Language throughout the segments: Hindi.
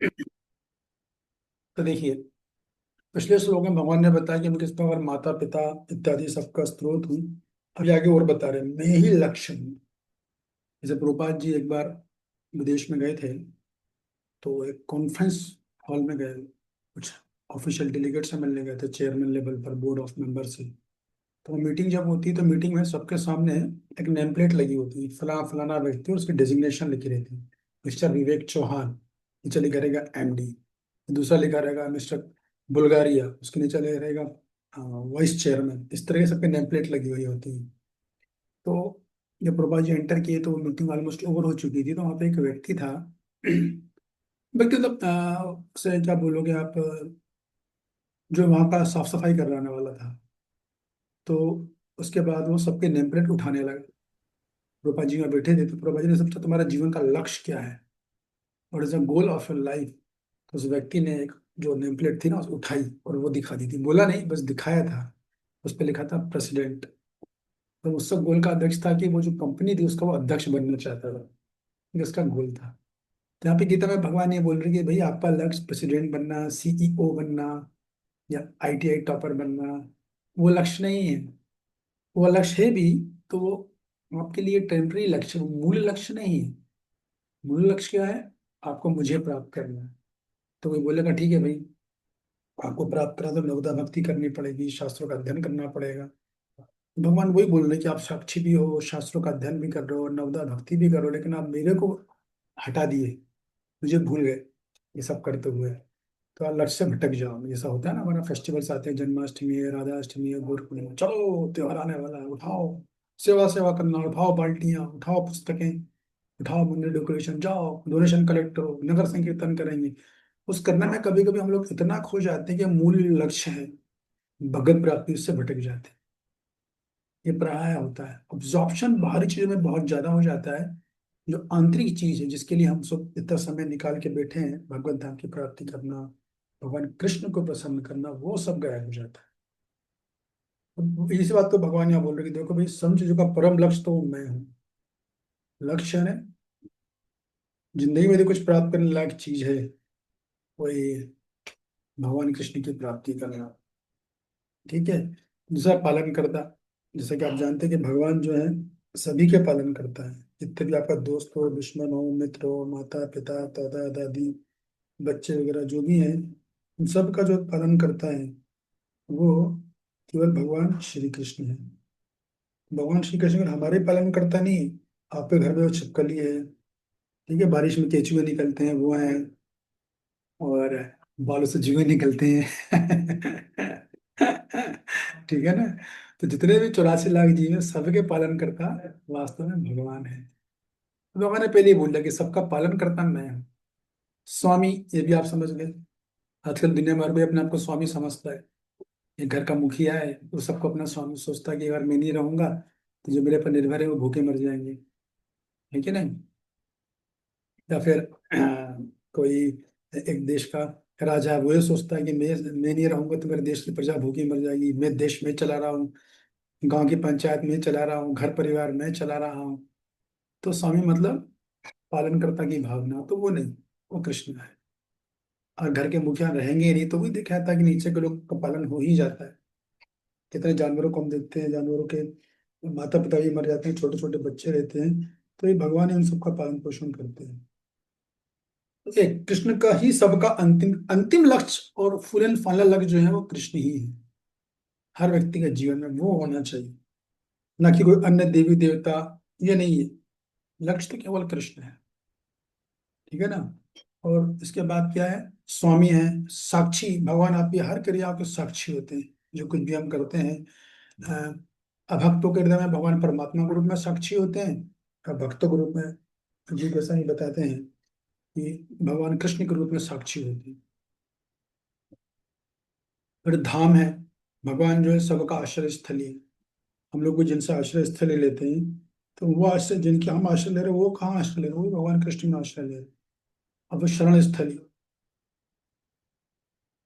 तो देखिए, पिछले श्लोक में भगवान ने बताया कि मैं किस प्रकार माता पिता इत्यादि सबका स्रोत हूँ। अभी आगे और बता रहे हैं, मैं ही लक्ष्य हूँ। जैसे प्रभुपाद जी एक बार विदेश में गए थे, तो एक कॉन्फ्रेंस हॉल में गए, कुछ ऑफिशियल डेलीगेट से मिलने गए थे, चेयरमैन लेवल पर, बोर्ड ऑफ मेंबर से। तो मीटिंग जब होती है तो मीटिंग में सबके सामने एक नेम प्लेट लगी होती है, फला फलाना व्यक्ति, और उसकी डेजिग्नेशन लिखी रहती है। मिस्टर विवेक चौहान, नीचे लिखा रहेगा एमडी। दूसरा लिखा रहेगा मिस्टर बुल्गारिया, उसके नीचे लिखा रहेगा वाइस चेयरमैन। इस तरह के सबके नेम प्लेट लगी हुई होती है। तो जब प्रभा जी एंटर किए तो मीटिंग ऑलमोस्ट ओवर हो चुकी थी, तो वहाँ पे एक व्यक्ति था। व्यक्ति मतलब से क्या बोलोगे आप, जो वहाँ का साफ सफाई करवाने वाला था। तो उसके बाद वो सबके नेम प्लेट उठाने लगा। रूपा जी में बैठे थे, तो प्रभा जी ने सबसे, तुम्हारा जीवन का लक्ष्य क्या है, what is the goal of your life. तो उस व्यक्ति ने एक जो नेम प्लेट थी ना, उसको उठाई और वो दिखा दी थी, बोला नहीं, बस दिखाया था। उस पर लिखा था प्रेसिडेंट। तो उसका गोल का अध्यक्ष था कि वो जो कंपनी थी उसका वो अध्यक्ष बनना चाहता था, ये उसका गोल था। तो यहाँ पे गीता में भगवान ये बोल रहे हैं कि भाई आपका लक्ष्य प्रेसिडेंट बनना, सीईओ बनना, या आईटीआई टॉपर बनना, वो लक्ष्य नहीं है। वो लक्ष्य है भी, तो वो आपके लिए टेम्पररी लक्ष्य, मूल लक्ष्य नहीं है। मूल लक्ष्य क्या है, आपको मुझे प्राप्त करना है। तो वही बोलेगा ठीक है भाई, आपको प्राप्त करा तो नवदा भक्ति करनी पड़ेगी, शास्त्रों का अध्ययन करना पड़ेगा। भगवान वही बोल रहे हैं कि आप साक्षी भी हो, शास्त्रों का अध्ययन भी कर रहे हो, नवदा भक्ति भी कर रहे हो, लेकिन आप मेरे को हटा दिए, मुझे भूल गए ये सब करते हुए। तो आप लक्ष्य से भटक जाओ। जैसा होता है ना, हमारा फेस्टिवल्स आते हैं, जन्माष्टमी है, राधाष्टमी है, गुरु पूर्णिमा, चलो त्योहार आने वाला है, उठाओ सेवा सेवा करना, उठाओ बाल्टियां, उठाओ पुस्तकें, उठाओ मंदिर डेकोरेशन, जाओ डोनेशन कलेक्ट करो, नगर संकीर्तन करेंगे। उस करने में कभी कभी हम लोग इतना खो जाते हैं कि मूल लक्ष्य है भगत प्राप्ति, उससे भटक जाते हैं। ये प्राय होता है, ऑब्जॉर्प्शन बाहरी चीजों में बहुत ज्यादा हो जाता है। जो आंतरिक चीज है, जिसके लिए हम सब इतना समय निकाल के बैठे हैं, भगवत धाम की प्राप्ति करना, भगवान कृष्ण को प्रसन्न करना, वो सब गायब हो जाता है। अब इसी बात को भगवान यहाँ बोल रहे हैं कि देखो भाई, सब चीजों का परम लक्ष्य तो मैं हूँ। लक्ष्य है, जिंदगी में यदि कुछ प्राप्त करने लायक चीज है, वो ये भगवान कृष्ण की प्राप्ति करना। ठीक है। दूसरा, पालन करता। जैसे कि आप जानते हैं कि भगवान जो है सभी के पालन करता है। जितने भी आपका दोस्त हो, दुश्मन हो, मित्र हो, माता पिता, दादा दादी, बच्चे वगैरह जो भी हैं, उन सब का जो पालन करता है, वो केवल भगवान श्री कृष्ण है। भगवान श्री कृष्ण हमारे पालन करता नहीं। आपके घर में वो छिपकली है, ठीक है, बारिश में केंचुए निकलते हैं, वो हैं, और बालों से जुएं निकलते हैं। ठीक है ना। तो जितने भी 84 लाख जीव हैं, सबके पालन करता वास्तव में भगवान है। तो भगवान ने पहले ही बोल दिया कि सबका पालन करता मैं हूँ। स्वामी, ये भी आप समझ गए। आजकल दुनिया में हर कोई अपने आप को स्वामी समझता है। ये घर का मुखिया है, वो सबको अपना स्वामी सोचता है कि अगर मैं नहीं रहूंगा तो जो मेरे पर निर्भर है वो भूखे मर जाएंगे। है कि नहीं। या फिर कोई एक देश का राजा है, वो ये सोचता है कि मैं नहीं रहूंगा तो मेरे देश की प्रजा भूखी मर जाएगी, मैं देश में चला रहा हूँ, गांव की पंचायत में चला रहा हूँ, घर परिवार में चला रहा हूँ। तो स्वामी मतलब पालनकर्ता की भावना, तो वो नहीं, वो कृष्ण है। और घर के मुखिया रहेंगे ही नहीं तो भी देखा जाता है कि नीचे के लोग का पालन हो ही जाता है। कितने जानवरों को हम देखते हैं, जानवरों के माता पिता भी मर जाते हैं, छोटे छोटे बच्चे रहते हैं, तो ये भगवान ही उन सबका पालन पोषण करते हैं। एक कृष्ण का ही सबका अंतिम अंतिम लक्ष्य और फुल एंड फाइनल लक्ष्य जो है वो कृष्ण ही है। हर व्यक्ति के जीवन में वो होना चाहिए, ना कि कोई अन्य देवी देवता। ये नहीं है, लक्ष्य तो केवल कृष्ण है। ठीक है ना। और इसके बाद क्या है, स्वामी है, साक्षी। भगवान आपकी हर क्रिया के साक्षी होते हैं। जो कुछ भी हम करते हैं, अभक्तों के हृदय में भगवान परमात्मा के रूप में साक्षी होते हैं, और भक्तों के रूप में जी वैसा ही बताते हैं कि भगवान कृष्ण के रूप में साक्षी होते हैं। फिर धाम है, भगवान जो है सबका आश्रय स्थली है। हम लोग भी जिनसे आश्रय स्थली लेते हैं, तो वो आश्रय जिनके हम आश्रय ले रहे हैं, वो कहाँ आश्रय ले रहे हैं, वो भगवान कृष्ण में आश्रय ले रहे हैं। अब वो शरण स्थली,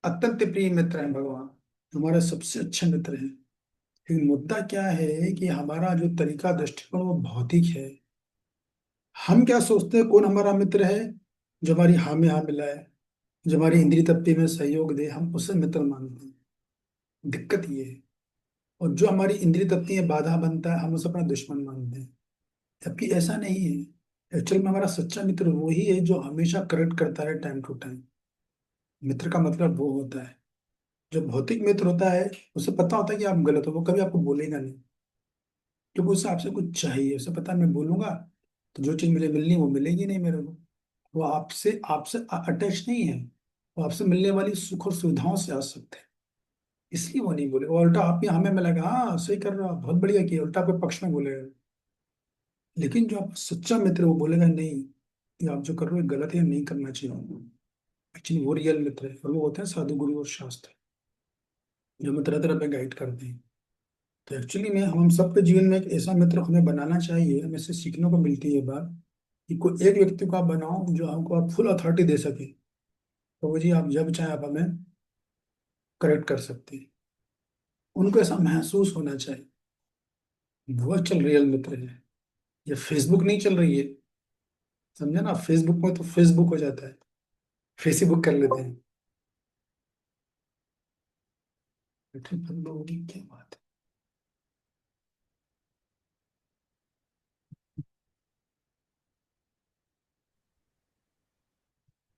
अत्यंत प्रिय मित्र हैं भगवान, हमारे सबसे अच्छे मित्र हैं। लेकिन मुद्दा क्या है कि हमारा जो तरीका दृष्टिकोण वो भौतिक है। हम क्या सोचते हैं, कौन हमारा मित्र है, जो हमारी हाँ में हाँ मिलाए, जो हमारी इंद्रिय तृप्ति में सहयोग दे हम उसे मित्र मानते हैं। दिक्कत ये है। और जो हमारी इंद्रिय तृप्ति में बाधा बनता है हम उसे अपना दुश्मन मानते हैं। जबकि ऐसा नहीं है। एक्चुअल में हमारा सच्चा मित्र वही है जो हमेशा करेक्ट करता है टाइम टू टाइम। मित्र का मतलब वो होता है। जो भौतिक मित्र होता है उसे पता होता है कि आप गलत हो, वो कभी आपको बोलेगा नहीं, क्योंकि उसे आपसे कुछ चाहिए। उसे पता है मैं बोलूंगा तो जो चीज मुझे मिलनी वो मिलेगी नहीं मेरे को। वो आपसे आपसे अटैच नहीं है। वो आपसे मिलने वाली सुख और सुविधाओं से आ सकते हैं। इसलिए वो नहीं बोलेगा। वो उल्टा आप हमें मिलेगा, हाँ सही कर रहा हो, बहुत बढ़िया किया, उल्टा आपके पक्ष में बोलेगा। लेकिन जो आप सच्चा मित्र है, वो बोलेगा नहीं, ये आप जो कर रहे हो ये गलत है, नहीं करना चाहिए। एक्चुअली वो रियल मित्र है, और वो होते हैं साधु गुरु और शास्त्र, जो हमें तरह तरह पे गाइड करते हैं। तो एक्चुअली में हम सबके जीवन में एक ऐसा मित्र हमें बनाना चाहिए। हमें से सीखने को मिलती है ये बात कि कोई एक व्यक्ति को आप बनाओ जो हमको आप फुल अथॉरिटी दे सके। तो वो जी आप जब चाहे आप हमें करेक्ट कर सकते हैं। उनको ऐसा महसूस होना चाहिए। वो चल रियल मित्र है। ये फेसबुक नहीं चल रही है। समझे ना, फेसबुक में तो फेसबुक हो जाता है, फेसबुक कर लेते हैं। बैटरी बंद होगी क्या बात है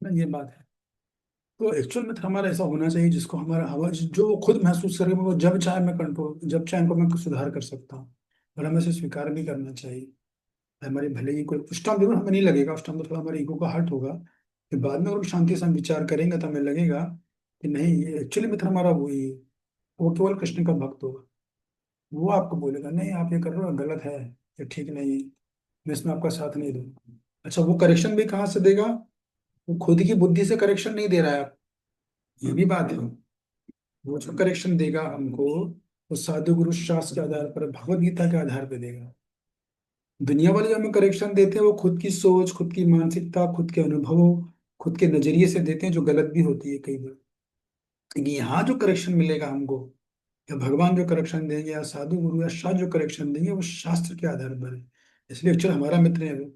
ना, ये बात है। तो एक्चुअल में हमारा ऐसा होना चाहिए जिसको हमारा हवा जो वो खुद महसूस करे, वो जब चाहे मैं कंट्रोल, जब चाहे उनको मैं सुधार कर सकता हूँ। और हमें इसे स्वीकार भी करना चाहिए। हमारे भले ही कोई उस टाइम जरूर हमें नहीं लगेगा, उस टाइम तो थोड़ा हमारे ईगो का हर्ट होगा। फिर बाद में अगर शांति से हम विचार करेंगे तो हमें लगेगा कि नहीं, ये एक्चुअली मित्र हमारा वही है। वो केवल कृष्ण का भक्त होगा। वो आपको बोलेगा नहीं आप ये कर रहे हो गलत है, ये ठीक नहीं है, मैं इसमें आपका साथ नहीं दूंगा। अच्छा, वो करेक्शन भी कहाँ से देगा? वो खुद की बुद्धि से करेक्शन नहीं दे रहा है आप, ये भी बात है। वो जो करेक्शन देगा हमको, वो साधु गुरु शास्त्र के आधार पर, भगवत गीता के आधार पर देगा। दुनिया वाले जो हमें करेक्शन देते हैं वो खुद की सोच, खुद की मानसिकता, खुद के अनुभवों, खुद के नजरिए से देते हैं, जो गलत भी होती है कई बार। लेकिन यहाँ जो करेक्शन मिलेगा हमको, या भगवान जो करेक्शन देंगे, या साधु गुरु या शाह जो करेक्शन देंगे, वो शास्त्र के आधार पर है। इसलिए एक्चुअल हमारा मित्र है वो,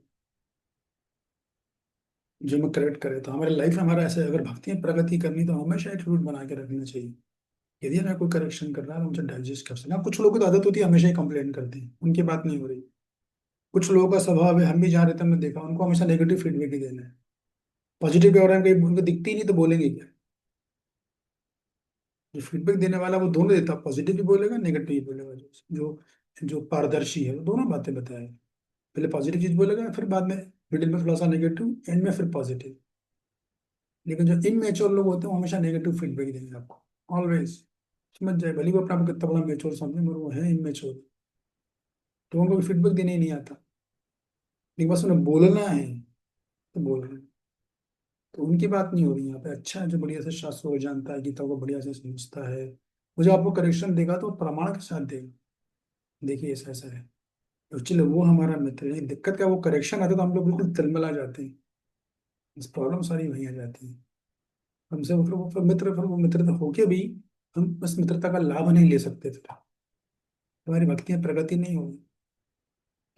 जो हमें करेक्ट करे। तो हमारे लाइफ में हमारा ऐसा है, अगर भक्ति में प्रगति करनी तो हमेशा एटीट्यूड बना के रखना चाहिए। यदि हमें कोई करेक्शन कर रहा है तो मुझे डाइजेस्ट कर सकते हैं। कुछ लोगों की तो आदत होती है हमेशा ही कंप्लेन करते हैं, उनकी बात नहीं हो रही। कुछ लोगों का स्वभाव है, हम भी जहाँ रहते हैं हमने देखा, उनको हमेशा नेगेटिव फीडबैक ही देना है। पॉजिटिव के बारे में कहीं उनको दिखती ही नहीं तो बोलेंगे क्या? जो फीडबैक देने वाला वो दोनों देता, पॉजिटिव भी बोलेगा नेगेटिव भी बोलेगा। जो जो पारदर्शी है वो दोनों बातें बताएगा। पहले पॉजिटिव चीज बोलेगा, फिर बाद में मिडिल में थोड़ा सा नेगेटिव, एंड में फिर पॉजिटिव। लेकिन जो इनमेच्योर लोग होते हैं वो हमेशा नेगेटिव फीडबैक देंगे आपको, ऑलवेज। समझ जाए, भले ही वो अपने आप को कितना बड़ा मेच्योर समझे, मगर वो है इनमेच्योर। तो उनको फीडबैक देने ही नहीं आता, लेकिन बस उन्हें बोलना है तो बोल रहे हैं। तो उनकी बात नहीं हो रही यहाँ पे। अच्छा है जो बढ़िया से शास्त्रों को जानता है, गीता को बढ़िया से समझता है, वो जो आपको करेक्शन देगा तो वो प्रमाण के साथ देगा। देखिए ऐसा ऐसा है, तो चलो वो हमारा मित्र है। दिक्कत क्या, वो करेक्शन आता है तो हम लोग बिल्कुल तिलमिला जाते हैं। इस प्रॉब्लम सारी वहीं आ जाती है। हमसे वो फिर मित्र, फिर वो मित्रता होके भी हम बस मित्रता का लाभ नहीं ले सकते थे। हमारी भक्ति में प्रगति नहीं होगी,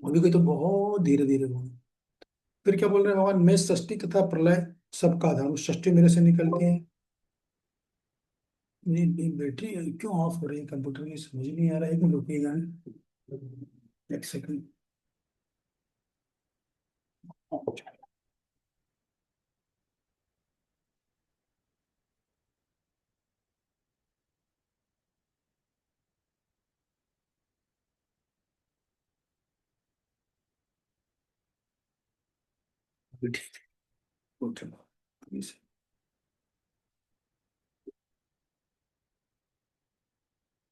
होगी कोई तो बहुत धीरे धीरे होगी। फिर क्या बोल रहे हैं भगवान, मैं सृष्टि तथा प्रलय सबका आधार हूँ। सृष्टि मेरे से निकलती है। ये बैटरी क्यों ऑफ हो रही है कंप्यूटर की, समझ नहीं आ रहा है। एक मिनट रुकिएगा, एक सेकंड। ठीक है, उठ रहा हूँ।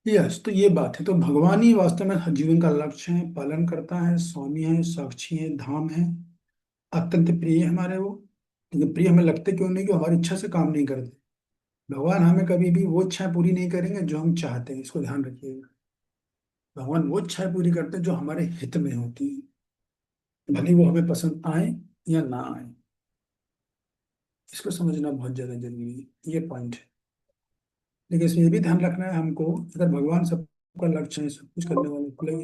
यस, तो ये बात है। तो भगवान ही वास्तव में हर जीवन का लक्ष्य है, पालन करता है, स्वामी है, साक्षी है, धाम है। अत्यंत प्रिय है हमारे वो। लेकिन प्रिय हमें लगते क्यों नहीं, कि हमारी इच्छा से काम नहीं करते। भगवान हमें कभी भी वो इच्छाएं पूरी नहीं करेंगे जो हम चाहते हैं, इसको ध्यान रखिएगा। भगवान वो इच्छाएं पूरी करते हैं जो हमारे हित में होती है, भले वो हमें पसंद आए या ना आए। इसको समझना बहुत ज्यादा जरूरी है, ये पॉइंट है। लेकिन इसमें ये भी ध्यान रखना है हमको, अगर भगवान सबका लक्ष्य है, सब कुछ करने वाले खुले